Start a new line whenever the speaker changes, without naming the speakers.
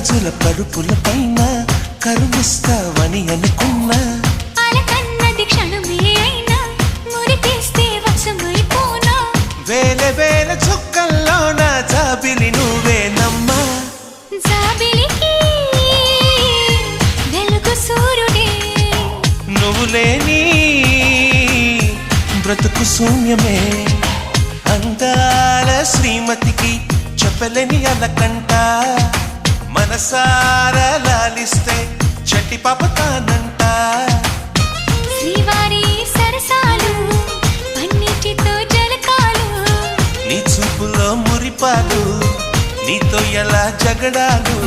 గాజుల పరుపుల పైన కరుమిస్తావని అనుకున్నా
అలకన్నది క్షణమే అయినా మురిపేస్తే వశమైపోనా
వేల వేల చుక్కల్లోన జాబిలి నువ్వేనమ్మా
జాబిలికి వెలుగు సూర్యుడే
నువ్వు లేని బ్రతుకు శూన్యమే అందాల శ్రీమతికి చెప్పలేని అలకంట మనసారా లాలిస్తే చట్టి పాపతానంట
శ్రీవారి సరసాలు పన్నిటితో జలకాలు
నీ చూపులో మురిపాలు నీతో ఎలా జగడాలు